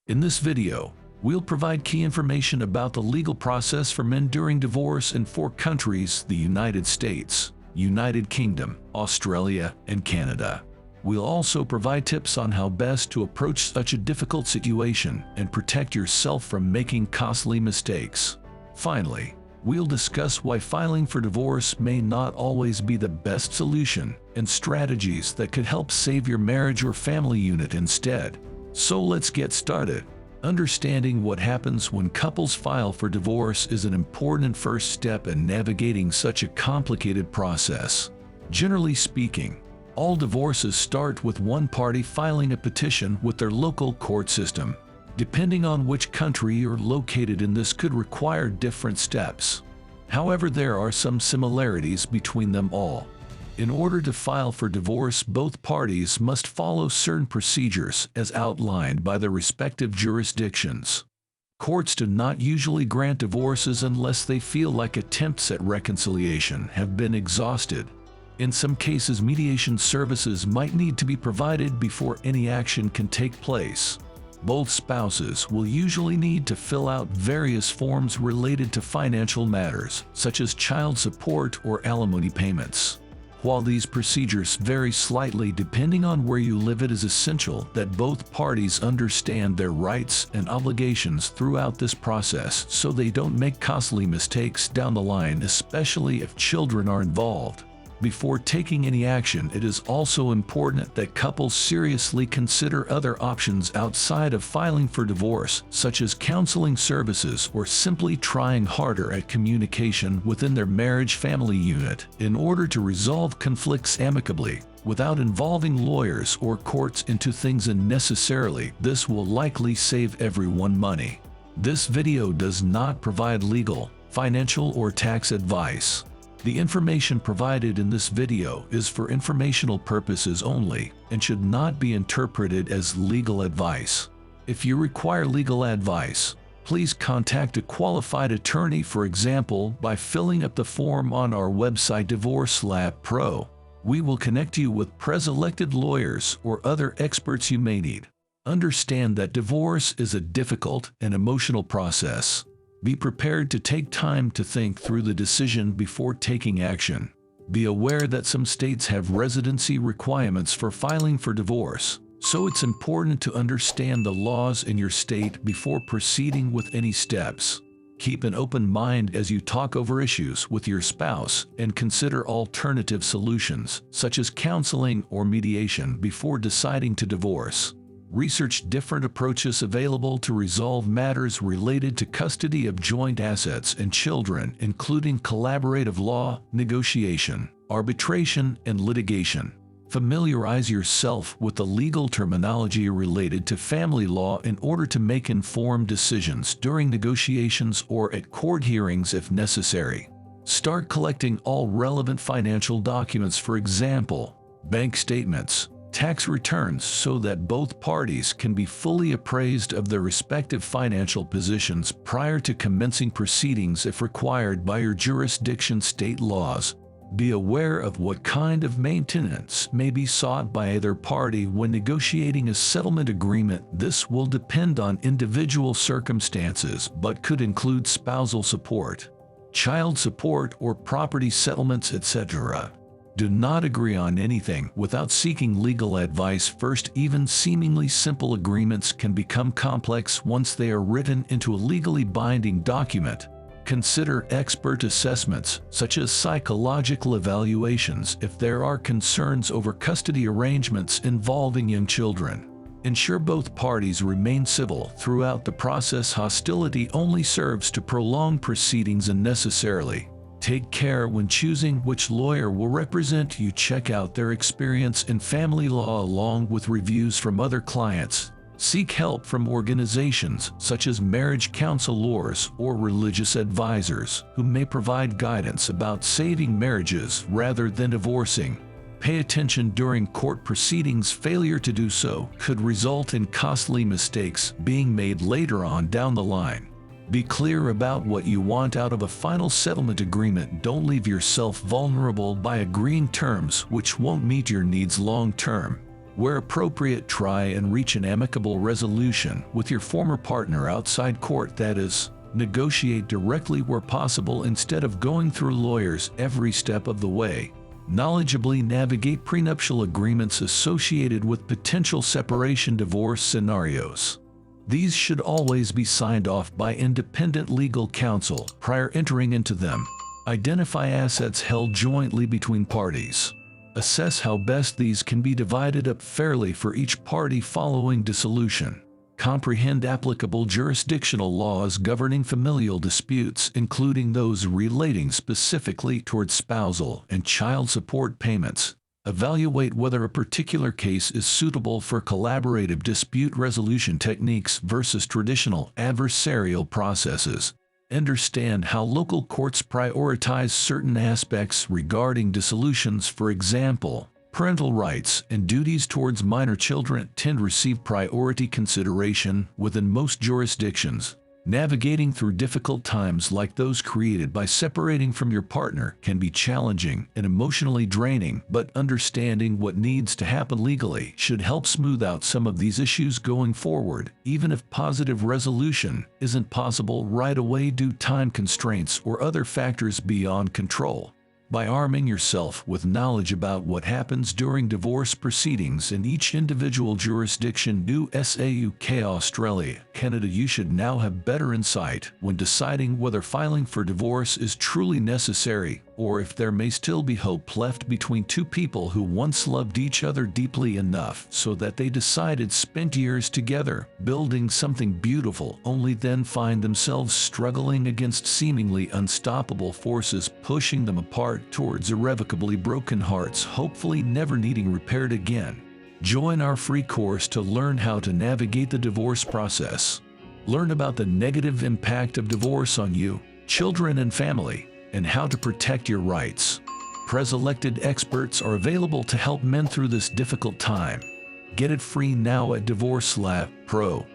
In this video, we'll provide key information about the legal process for men during divorce in 4 countries: the United States, United Kingdom, Australia, and Canada. We'll also provide tips on how best to approach such a difficult situation and protect yourself from making costly mistakes. Finally, we'll discuss why filing for divorce may not always be the best solution and strategies that could help save your marriage or family unit instead. So let's get started. Understanding what happens when couples file for divorce is an important first step in navigating such a complicated process. Generally speaking, all divorces start with one party filing a petition with their local court system. Depending on which country you're located in, this could require different steps. However, there are some similarities between them all. In order to file for divorce, both parties must follow certain procedures as outlined by their respective jurisdictions. Courts do not usually grant divorces unless they feel like attempts at reconciliation have been exhausted. In some cases, mediation services might need to be provided before any action can take place. Both spouses will usually need to fill out various forms related to financial matters, such as child support or alimony payments. While these procedures vary slightly depending on where you live, it is essential that both parties understand their rights and obligations throughout this process so they don't make costly mistakes down the line, especially if children are involved. Before taking any action, it is also important that couples seriously consider other options outside of filing for divorce, such as counseling services or simply trying harder at communication within their marriage-family unit in order to resolve conflicts amicably, without involving lawyers or courts into things unnecessarily. This will likely save everyone money. This video does not provide legal, financial, or tax advice. The information provided in this video is for informational purposes only and should not be interpreted as legal advice. If you require legal advice, please contact a qualified attorney, for example, by filling up the form on our website DivorceLab.pro. We will connect you with pre-selected lawyers or other experts you may need. Understand that divorce is a difficult and emotional process. Be prepared to take time to think through the decision before taking action. Be aware that some states have residency requirements for filing for divorce, so it's important to understand the laws in your state before proceeding with any steps. Keep an open mind as you talk over issues with your spouse and consider alternative solutions, such as counseling or mediation, before deciding to divorce. Research different approaches available to resolve matters related to custody of joint assets and children, including collaborative law, negotiation, arbitration, and litigation. Familiarize yourself with the legal terminology related to family law in order to make informed decisions during negotiations or at court hearings if necessary. Start collecting all relevant financial documents, for example, bank statements, tax returns, so that both parties can be fully appraised of their respective financial positions prior to commencing proceedings if required by your jurisdiction state laws. Be aware of what kind of maintenance may be sought by either party when negotiating a settlement agreement. This will depend on individual circumstances but could include spousal support, child support, or property settlements, etc. Do not agree on anything without seeking legal advice first. Even seemingly simple agreements can become complex once they are written into a legally binding document. Consider expert assessments, such as psychological evaluations, if there are concerns over custody arrangements involving young children. Ensure both parties remain civil throughout the process. Hostility only serves to prolong proceedings unnecessarily. Take care when choosing which lawyer will represent you. Check out their experience in family law along with reviews from other clients. Seek help from organizations such as marriage counselors or religious advisors who may provide guidance about saving marriages rather than divorcing. Pay attention during court proceedings. Failure to do so could result in costly mistakes being made later on down the line. Be clear about what you want out of a final settlement agreement. Don't leave yourself vulnerable by agreeing terms which won't meet your needs long term. Where appropriate, try and reach an amicable resolution with your former partner outside court, that is, negotiate directly where possible instead of going through lawyers every step of the way. Knowledgeably navigate prenuptial agreements associated with potential separation divorce scenarios. These should always be signed off by independent legal counsel prior entering into them. Identify assets held jointly between parties. Assess how best these can be divided up fairly for each party following dissolution. Comprehend applicable jurisdictional laws governing familial disputes, including those relating specifically toward spousal and child support payments. Evaluate whether a particular case is suitable for collaborative dispute resolution techniques versus traditional adversarial processes. Understand how local courts prioritize certain aspects regarding dissolutions. For example, parental rights and duties towards minor children tend to receive priority consideration within most jurisdictions. Navigating through difficult times like those created by separating from your partner can be challenging and emotionally draining, but understanding what needs to happen legally should help smooth out some of these issues going forward, even if positive resolution isn't possible right away due to time constraints or other factors beyond control. By arming yourself with knowledge about what happens during divorce proceedings in each individual jurisdiction, USA, UK, Australia, Canada, you should now have better insight when deciding whether filing for divorce is truly necessary, or if there may still be hope left between two people who once loved each other deeply enough so that they decided spent years together building something beautiful, only then find themselves struggling against seemingly unstoppable forces pushing them apart towards irrevocably broken hearts, hopefully never needing repaired again. Join our free course to learn how to navigate the divorce process. Learn about the negative impact of divorce on you, children, and family, and how to protect your rights. Pres-elected experts are available to help men through this difficult time. Get it free now at Divorce Lab Pro.